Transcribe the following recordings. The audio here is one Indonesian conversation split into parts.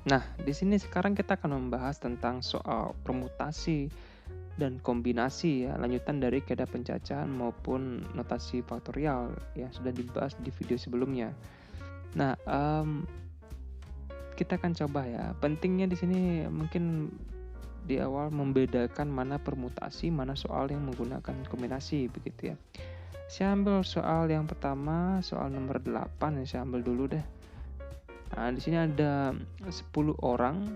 Nah, di sini sekarang kita akan membahas tentang soal permutasi dan kombinasi ya, lanjutan dari kaidah pencacahan maupun notasi faktorial yang sudah dibahas di video sebelumnya. Nah, kita akan coba ya. Pentingnya di sini mungkin di awal membedakan mana permutasi, mana soal yang menggunakan kombinasi begitu ya. Saya ambil soal yang pertama, soal nomor 8 ya, saya ambil dulu deh. Nah, di sini ada 10 orang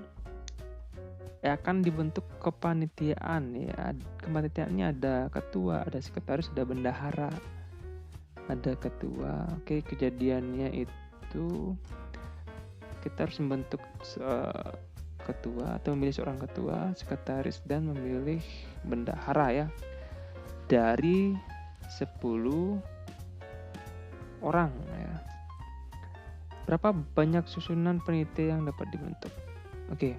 akan dibentuk kepanitiaan ya. Kepanitiaannya ada ketua, ada sekretaris, ada bendahara, ada ketua. Oke, kejadiannya itu kita harus membentuk ketua atau memilih seorang ketua, sekretaris, dan memilih bendahara ya. Dari 10 orang ya. Berapa banyak susunan panitia yang dapat dibentuk? Oke.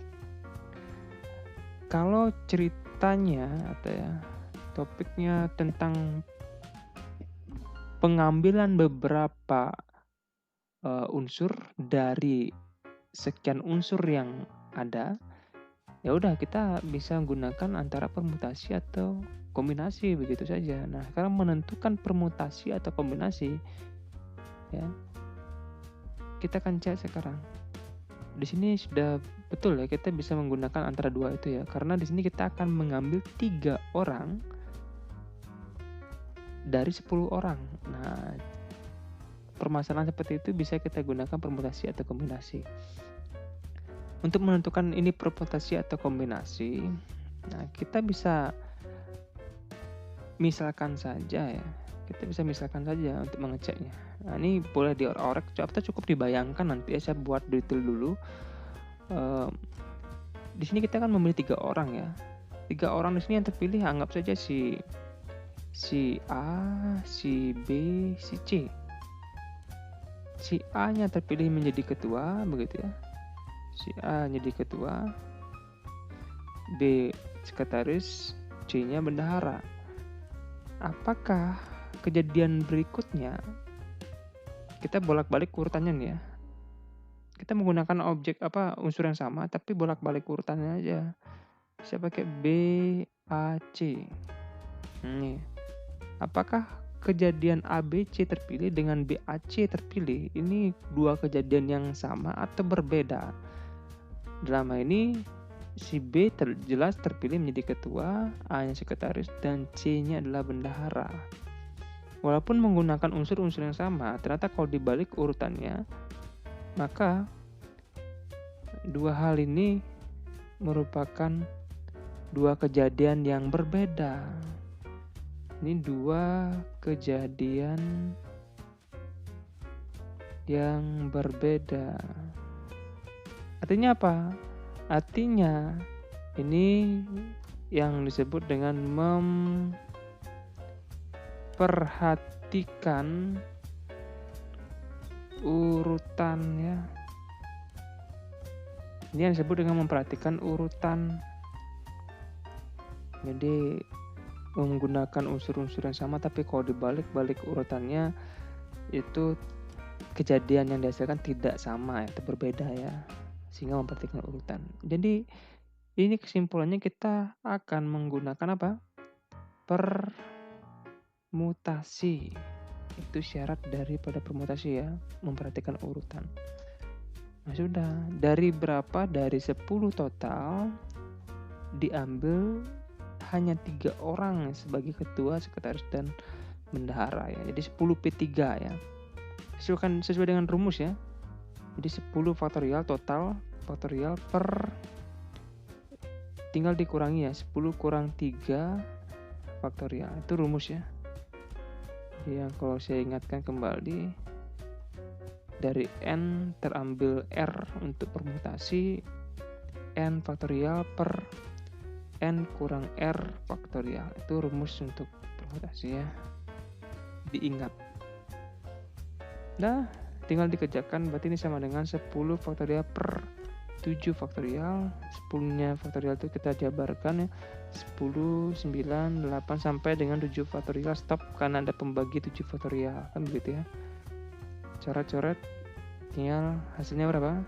Kalau ceritanya atau ya topiknya tentang pengambilan beberapa unsur dari sekian unsur yang ada, ya udah kita bisa gunakan antara permutasi atau kombinasi begitu saja. Nah, sekarang menentukan permutasi atau kombinasi ya. Kita akan cek sekarang. Di sini sudah betul ya, kita bisa menggunakan antara dua itu ya, karena di sini kita akan mengambil 3 orang dari 10 orang. Nah, permasalahan seperti itu bisa kita gunakan permutasi atau kombinasi. Untuk menentukan ini permutasi atau kombinasi, nah kita bisa misalkan saja ya. Kita bisa misalkan saja untuk mengeceknya. Nah, ini boleh diorek-orek atau cukup dibayangkan nanti ya, saya buat detail dulu. Di sini kita akan memilih 3 orang ya. 3 orang di sini yang terpilih anggap saja si A, si B, si C. Si A-nya terpilih menjadi ketua, begitu ya. Si A menjadi ketua, B sekretaris, C-nya bendahara. Apakah kejadian berikutnya kita bolak-balik urutannya nih ya. Kita menggunakan unsur yang sama tapi bolak-balik urutannya aja. Saya pakai B, A, C. Nih. Apakah kejadian ABC terpilih dengan BAC terpilih? Ini dua kejadian yang sama atau berbeda? Dalam hal ini si B jelas terpilih menjadi ketua, A-nya sekretaris, dan C-nya adalah bendahara. Walaupun menggunakan unsur-unsur yang sama, ternyata kalau dibalik urutannya, maka dua hal ini merupakan dua kejadian yang berbeda. Ini dua kejadian yang berbeda. Artinya apa? Artinya ini yang disebut dengan memperhatikan urutan ya. Ini yang disebut dengan memperhatikan urutan. Jadi menggunakan unsur-unsur yang sama tapi kalau dibalik-balik urutannya itu kejadian yang dihasilkan tidak sama ya, atau berbeda ya, sehingga memperhatikan urutan. Jadi ini kesimpulannya kita akan menggunakan apa? Permutasi. Itu syarat daripada permutasi ya, memperhatikan urutan. Nah sudah, dari berapa? Dari 10 total diambil hanya 3 orang sebagai ketua, sekretaris, dan bendahara ya. Jadi 10P3 ya. Sesuai dengan rumus ya. Jadi 10 faktorial total faktorial per tinggal dikurangi ya, 10 kurang 3 faktorial. Itu rumus ya. Yang kalau saya ingatkan kembali, dari N terambil R untuk permutasi, N faktorial per N kurang R faktorial. Itu rumus untuk permutasi ya. Diingat. Nah, tinggal dikerjakan, berarti ini sama dengan 10 faktorial per 7 faktorial. 10-nya faktorial itu kita jabarkan ya, 10, 9, 8 sampai dengan 7 faktorial, stop karena ada pembagi 7 faktorial, kan begitu ya. Coret-coret, tinggal hasilnya berapa?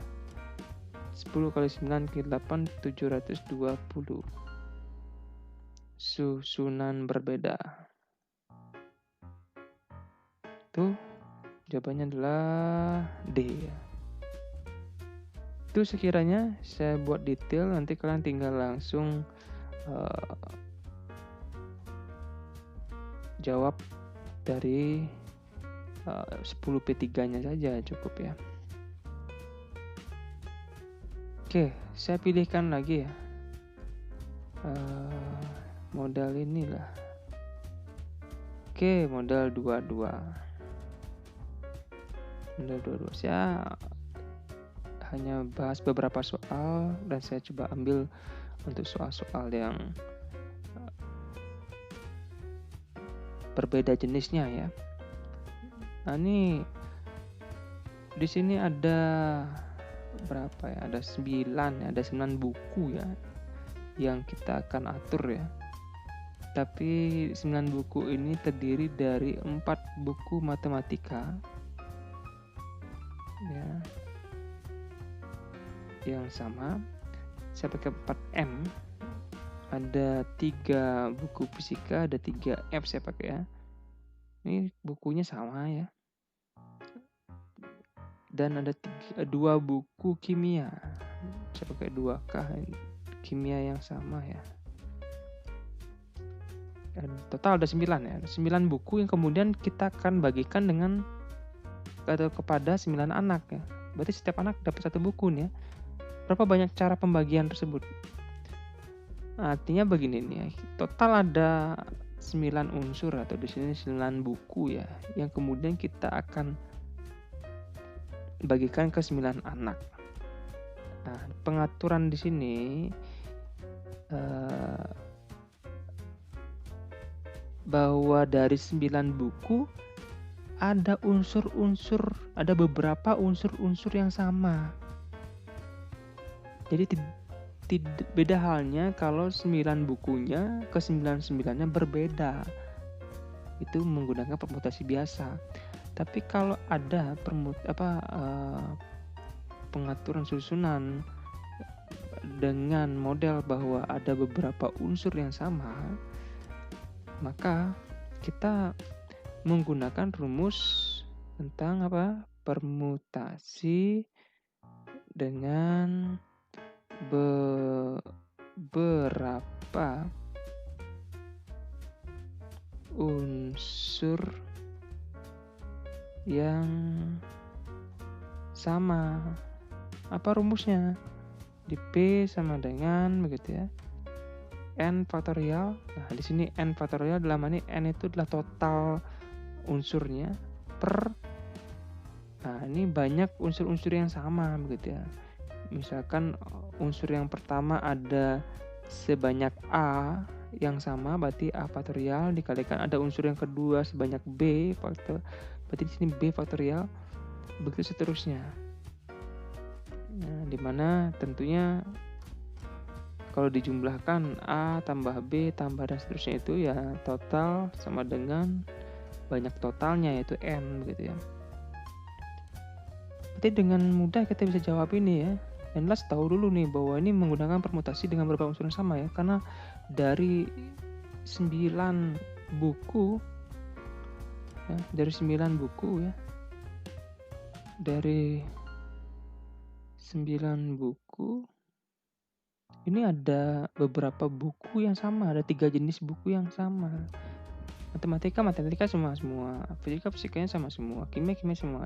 10 kali 9 kali 8 720. Susunan berbeda. Tuh jawabannya adalah D ya. Itu sekiranya saya buat detail, nanti kalian tinggal langsung jawab dari 10P3-nya saja cukup ya. Oke, saya pilihkan lagi ya. Modal inilah. Oke, modal 22. Modal 22. Saya hanya bahas beberapa soal dan saya coba ambil untuk soal-soal yang berbeda jenisnya ya. Nah, ini di sini ada berapa ya? Ada 9 ya, ada 9 buku ya yang kita akan atur ya. Tapi 9 buku ini terdiri dari 4 buku matematika ya, yang sama. Saya pakai 4M. Ada 3 buku fisika, ada 3F saya pakai ya. Ini bukunya sama ya. Dan ada 2 buku kimia. Saya pakai 2K kimia yang sama ya. Dan total ada 9 ya. 9 buku yang kemudian kita akan bagikan dengan atau kepada 9 anak ya. Berarti setiap anak dapat 1 buku nih ya. Berapa banyak cara pembagian tersebut? Artinya begini nih ya. Total ada 9 unsur atau di sini 9 buku ya, yang kemudian kita akan bagikan ke 9 anak. Nah, pengaturan di sini bahwa dari 9 buku ada unsur-unsur, ada beberapa unsur-unsur yang sama. Jadi beda halnya kalau 9 bukunya ke 9-9-nya berbeda. Itu menggunakan permutasi biasa. Tapi kalau ada pengaturan susunan dengan model bahwa ada beberapa unsur yang sama, maka kita menggunakan rumus tentang permutasi dengan beberapa unsur yang sama. Apa rumusnya? Di P sama dengan begitu ya, N faktorial. Nah, di sini N faktorial dalam ini N itu adalah total unsurnya per, nah ini banyak unsur-unsur yang sama begitu ya. Misalkan unsur yang pertama ada sebanyak A yang sama, berarti A faktorial dikalikan ada unsur yang kedua sebanyak B faktor, berarti di sini B faktorial, begitu seterusnya. Nah, dimana tentunya kalau dijumlahkan A tambah B tambah dan seterusnya itu ya total sama dengan banyak totalnya yaitu N begitu ya. Berarti dengan mudah kita bisa jawab ini ya. Yang jelas tahu dulu nih bahwa ini menggunakan permutasi dengan beberapa unsur yang sama ya, karena dari 9 buku ya, dari 9 buku ya, dari 9 buku ini ada beberapa buku yang sama, ada 3 jenis buku yang sama. Matematika semua, fisikanya sama semua, kimia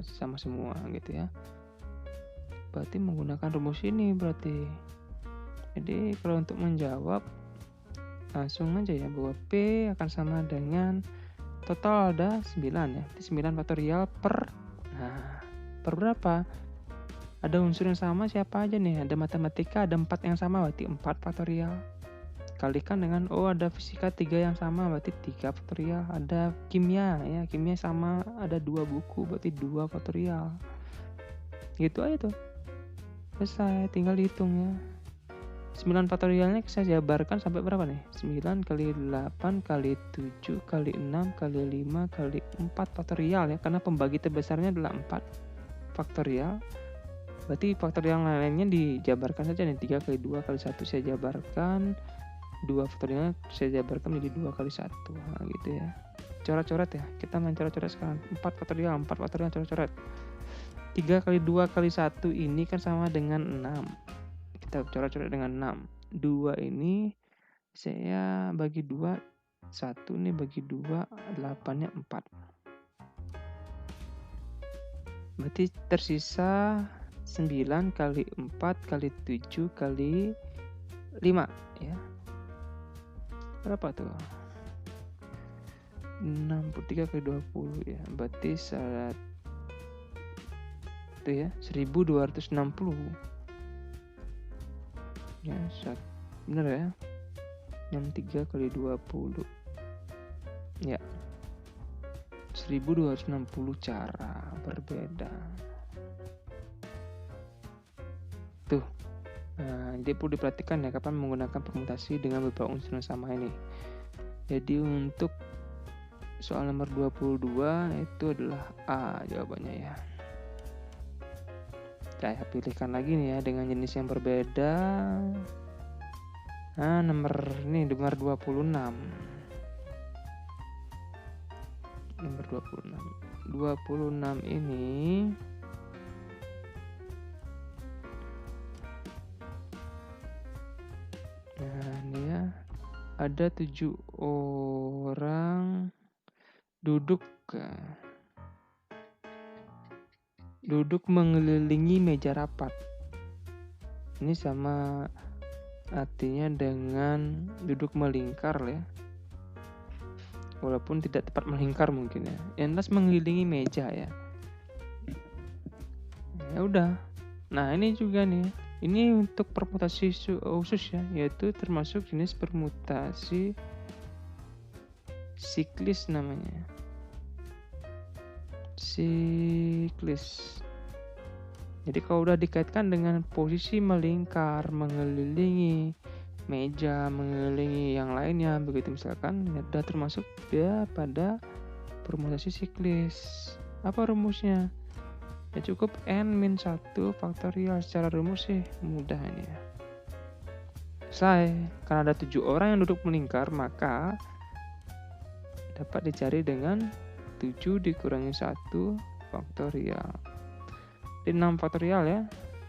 sama semua gitu ya. Berarti menggunakan rumus ini berarti. Jadi kalau untuk menjawab langsung aja ya, bahwa P akan sama dengan total ada 9 ya. 9 faktorial per, nah per berapa? Ada unsur yang sama siapa aja nih? Ada matematika ada 4 yang sama, berarti 4 faktorial. Kalikan dengan ada fisika 3 yang sama, berarti 3 faktorial. Ada kimia ya, kimia sama ada 2 buku, berarti 2 faktorial. Gitu aja tuh. Selesai, tinggal dihitung ya. 9 faktorialnya saya jabarkan sampai berapa nih? 9 kali 8 kali 7 kali 6 kali 5 kali 4 faktorial ya. Karena pembagi terbesarnya adalah 4 faktorial. Berarti faktorial yang lainnya dijabarkan saja nih. 3 kali 2 kali 1 saya jabarkan. 2 faktorialnya saya jabarkan menjadi 2 kali 1. Nah, gitu ya. Coret-coret ya. Kita main coret-coret sekarang. 4 faktorial coret-coret. 3 kali 2 kali 1 ini kan sama dengan 6. Kita coret-coret dengan 6. 2 ini saya bagi 2. 1 nih bagi 2. 8-nya 4. Berarti tersisa 9 kali 4 kali 7 kali 5 ya. Berapa tuh? 63 kali 20 ya. Berarti itu ya 1260. Ya, bener ya. 63 kali 20. Ya. 1260 cara berbeda. Tuh. Nah, jadi perlu diperhatikan ya kapan menggunakan permutasi dengan beberapa unsur yang sama ini. Jadi untuk soal nomor 22 itu adalah A jawabannya ya. Saya pilihkan lagi nih ya dengan jenis yang berbeda. Nah, nomor 26. Nomor 26. 26 ini nah, ini ya. Ada 7 orang duduk mengelilingi meja rapat. Ini sama artinya dengan duduk melingkar ya. Walaupun tidak tepat melingkar mungkin ya. Yang mengelilingi meja ya. Ya udah. Nah, ini juga nih. Ini untuk permutasi khusus ya, yaitu termasuk jenis permutasi siklis namanya. Siklis. Jadi kalau udah dikaitkan dengan posisi melingkar, mengelilingi meja, mengelilingi yang lainnya, begitu misalkan ya udah termasuk dia pada permutasi siklis. Apa rumusnya? Ya cukup n-1 faktorial. Secara rumus sih mudah ini ya. Selesai. Karena ada 7 orang yang duduk melingkar, maka dapat dicari dengan 7 dikurangi 1 faktorial. Jadi 6 faktorial ya.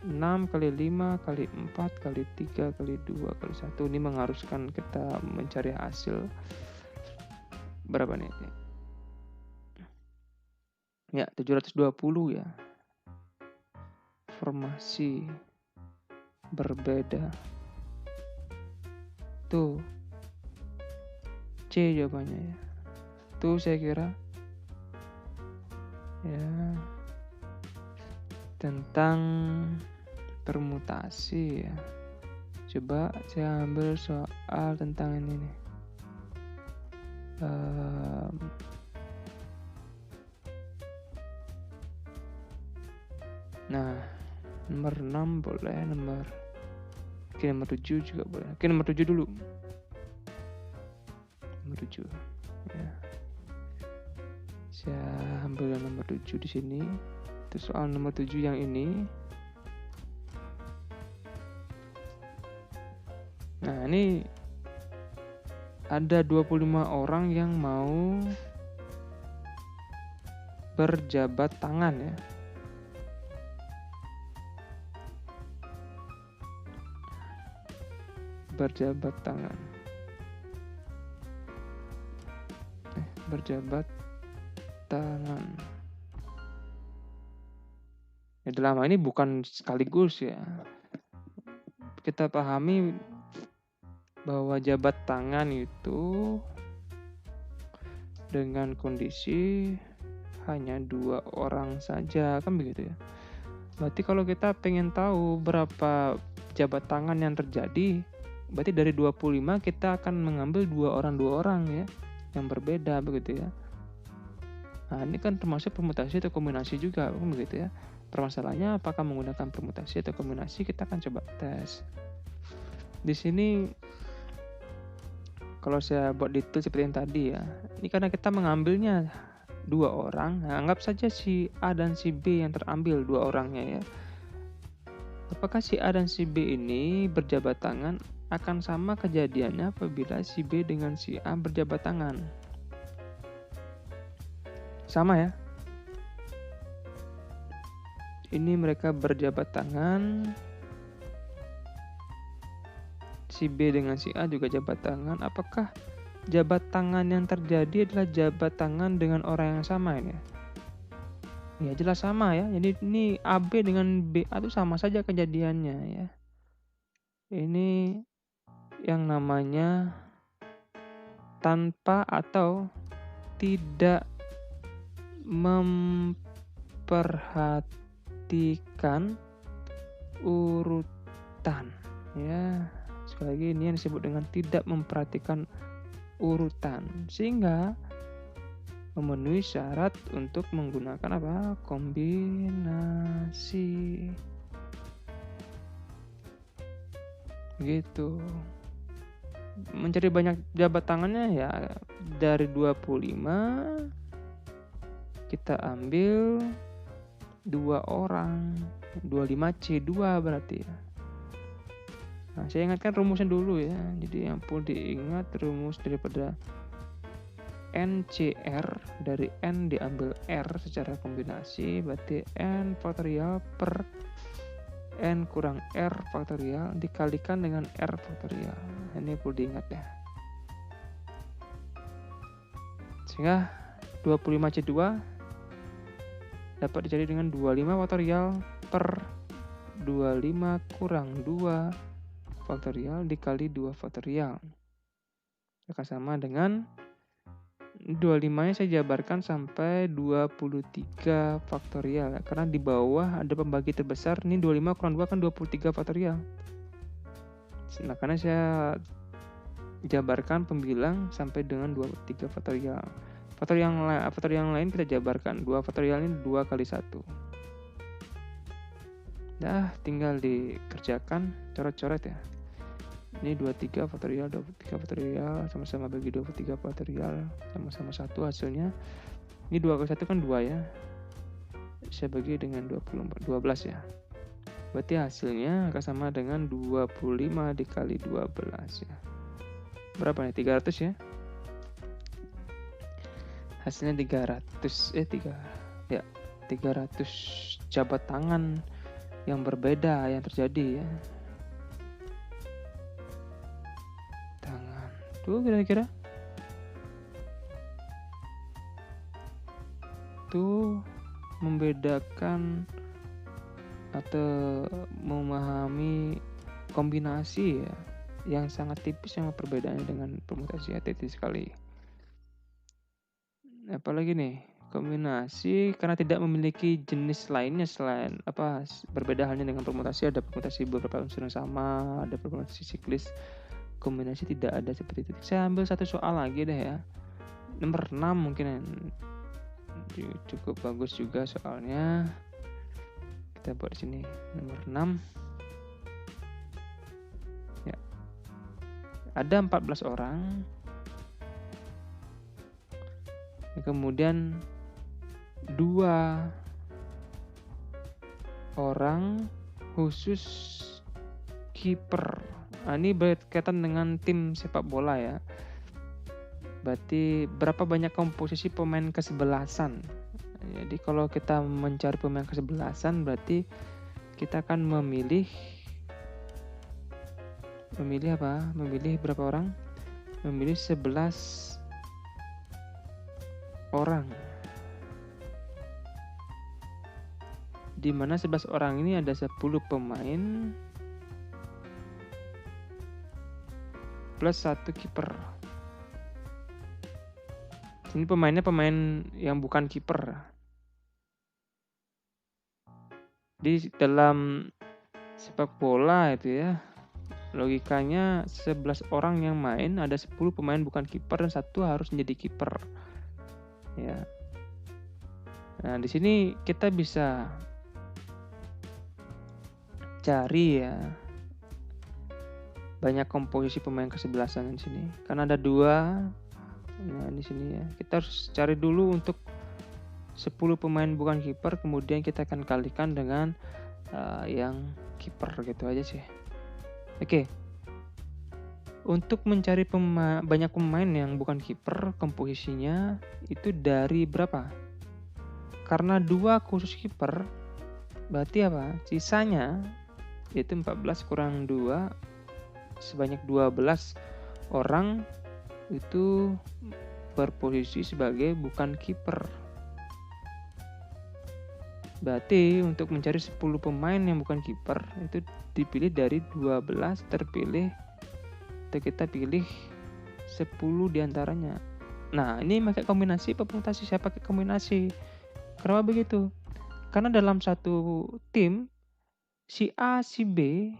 6 kali 5 kali 4 kali 3 kali 2 kali 1. Ini mengharuskan kita mencari hasil berapa nih? Ya, 720 ya. Formasi berbeda. Tuh. C jawabannya ya. Tuh saya kira. Ya. Tentang permutasi ya. Coba saya ambil soal tentang ini nih. Nah, nomor 6 boleh, nomor 7 juga boleh. Oke, nomor 7 dulu. Nomor 7. Ya. Saya ambil yang nomor 7 di sini. Itu soal nomor 7 yang ini. Nah, ini ada 25 orang yang mau berjabat tangan ya. Berjabat tangan. Berjabat tangan. Ya, dalam hal ini bukan sekaligus ya. Kita pahami bahwa jabat tangan itu dengan kondisi hanya 2 orang saja, kan begitu ya. Berarti kalau kita pengen tahu berapa jabat tangan yang terjadi, berarti dari 25 kita akan mengambil 2 orang ya, yang berbeda begitu ya. Nah, ini kan termasuk permutasi atau kombinasi juga, kan begitu ya. Permasalahannya apakah menggunakan permutasi atau kombinasi, kita akan coba tes. Di sini kalau saya buat detail seperti yang tadi ya, ini karena kita mengambilnya 2 orang, nah anggap saja si A dan si B yang terambil 2 orangnya ya. Apakah si A dan si B ini berjabat tangan? Akan sama kejadiannya apabila si B dengan si A berjabat tangan. Sama ya. Ini mereka berjabat tangan. Si B dengan si A juga jabat tangan. Apakah jabat tangan yang terjadi adalah jabat tangan dengan orang yang sama ini? Ya jelas sama ya. Jadi ini AB dengan BA itu sama saja kejadiannya ya. Ini yang namanya tanpa atau tidak memperhatikan urutan ya. Sekali lagi ini yang disebut dengan tidak memperhatikan urutan, sehingga memenuhi syarat untuk menggunakan apa? Kombinasi. Gitu. Mencari banyak jabat tangannya ya dari 25 kita ambil 2 orang, 25C2 berarti ya. Nah, saya ingatkan rumusnya dulu ya. Jadi yang perlu diingat rumus daripada NCR, dari N diambil R secara kombinasi, berarti N faktorial per N kurang R faktorial dikalikan dengan R faktorial. Ini perlu diingat ya. Sehingga 25C2 dapat dicari dengan 25 faktorial per 25 kurang 2 faktorial dikali 2 faktorial. Akan sama dengan 25-nya saya jabarkan sampai 23 faktorial ya. Karena di bawah ada pembagi terbesar. Ini 25 kurang 2 kan 23 faktorial. Nah, karena saya jabarkan pembilang sampai dengan 23 faktorial. Faktorial yang lain kita jabarkan. 2 faktorial ini 2 kali 1. Nah, tinggal dikerjakan coret-coret ya. Ini 23 faktorial, 23 faktorial, sama-sama bagi 23 faktorial, sama-sama 1 hasilnya. Ini 2 kali 1 kan 2 ya. Saya bagi dengan 12 ya. Berarti hasilnya akan sama dengan 25 dikali 12 ya. Berapa nih? 300 ya. Hasilnya 300 jabat tangan yang berbeda yang terjadi ya. Tangan. Tuh kira-kira. Tuh membedakan atau memahami kombinasi ya yang sangat tipis yang perbedaannya dengan permutasi ya, tipis sekali. Apalagi nih, kombinasi karena tidak memiliki jenis lainnya selain apa berbeda halnya dengan permutasi. Ada permutasi beberapa unsur yang sama, ada permutasi siklis. Kombinasi tidak ada seperti itu. Saya ambil satu soal lagi deh ya, nomor 6 mungkin cukup bagus juga soalnya. Kita buat di sini nomor 6 ya. Ada 14 orang. Kemudian 2 orang khusus kiper. Nah, ini berkaitan dengan tim sepak bola ya. Berarti berapa banyak komposisi pemain kesebelasan. Jadi kalau kita mencari pemain kesebelasan berarti kita akan memilih apa? Memilih berapa orang? Memilih 11 orang. Di mana 11 orang ini ada 10 pemain plus 1 kiper. Ini pemainnya pemain yang bukan kiper. Di dalam sepak bola itu ya, logikanya 11 orang yang main ada 10 pemain bukan kiper dan 1 harus menjadi kiper. Ya. Nah, di sini kita bisa cari ya banyak komposisi pemain kesebelasan di sini. Karena ada 2. Nah, di sini ya. Kita harus cari dulu untuk 10 pemain bukan kiper, kemudian kita akan kalikan dengan yang kiper gitu aja sih. Oke. Untuk mencari banyak pemain yang bukan kiper, komposisinya itu dari berapa? Karena 2 khusus kiper, berarti apa? Sisanya yaitu 14 kurang 2, sebanyak 12 orang itu berposisi sebagai bukan kiper. Berarti untuk mencari 10 pemain yang bukan kiper itu dipilih dari 12 terpilih, atau kita pilih 10 diantaranya. Nah, ini pakai kombinasi apa permutasi? Saya pakai kombinasi. Kenapa begitu? Karena dalam satu tim, si A, si B,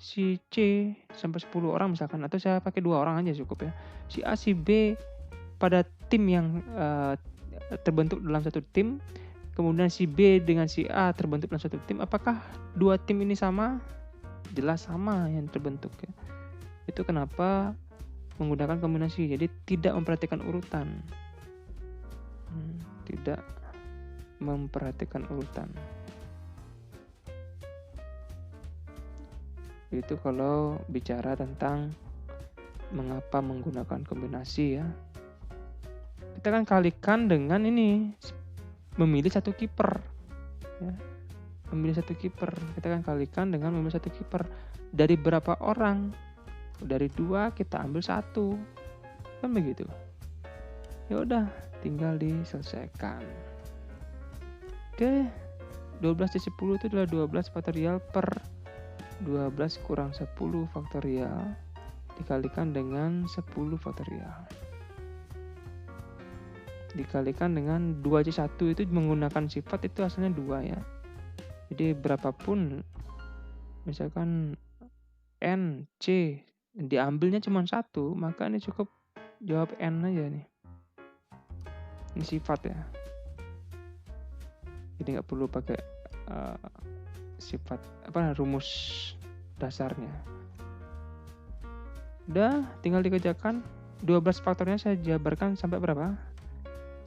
si C sampai 10 orang misalkan, atau saya pakai 2 orang aja cukup ya. Si A, si B pada tim yang terbentuk dalam satu tim, kemudian si B dengan si A terbentuk dalam satu tim, apakah 2 tim ini sama? Jelas sama yang terbentuk ya. Itu kenapa menggunakan kombinasi, jadi tidak memperhatikan urutan. Tidak memperhatikan urutan. Itu kalau bicara tentang mengapa menggunakan kombinasi ya. Kita kan kalikan dengan ini, memilih satu kiper ya. Memilih satu kiper, kita kan kalikan dengan memilih satu kiper. Dari berapa orang? Dari 2 kita ambil 1, kan begitu. Ya udah, tinggal diselesaikan. Oke, 12 dari 10 itu adalah 12 faktorial per 12 kurang 10 faktorial dikalikan dengan 10 faktorial. Dikalikan dengan 2C1 itu menggunakan sifat itu hasilnya 2 ya. Jadi berapapun, misalkan N, C, diambilnya cuma 1, maka ini cukup jawab N aja nih. Ini sifat ya. Jadi nggak perlu pakai sifat rumus dasarnya. Udah, tinggal dikerjakan. 12 faktornya saya jabarkan sampai berapa?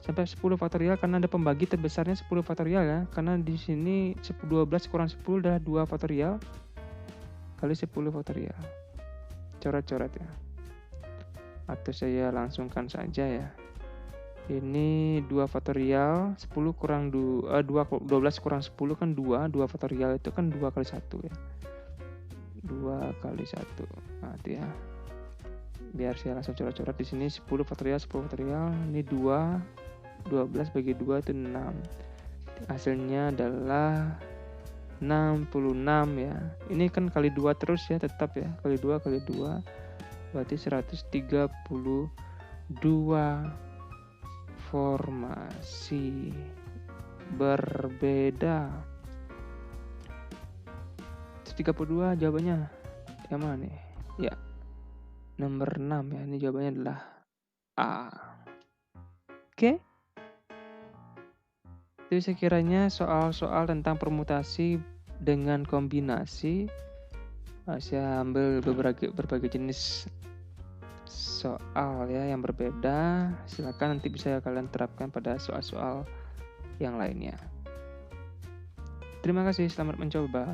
Sampai 10 faktorial, karena ada pembagi terbesarnya 10 faktorial ya. Karena di sini 12 kurang 10 adalah 2 faktorial kali 10 faktorial. Coret-coret ya. Atau saya langsungkan saja ya. Ini 2 faktorial, 10 kurang 12 kurang 10 kan 2 faktorial itu kan 2 kali 1 ya. 2 kali 1. Nah, itu ya. Biar saya langsung coret-coret di sini 10 faktorial, 10 faktorial. Ini 2, 12 bagi 2 itu 6. Hasilnya adalah 66 ya. Ini kan kali 2 terus ya, tetap ya. Kali 2 kali 2 berarti 132 formasi berbeda. 132 jawabannya yang mana nih? Ya, nomor 6 ya. Ini jawabannya adalah A. Oke. Itu sekiranya soal-soal tentang permutasi dengan kombinasi. Saya ambil berbagai jenis soal ya yang berbeda. Silakan nanti bisa kalian terapkan pada soal-soal yang lainnya. Terima kasih, selamat mencoba.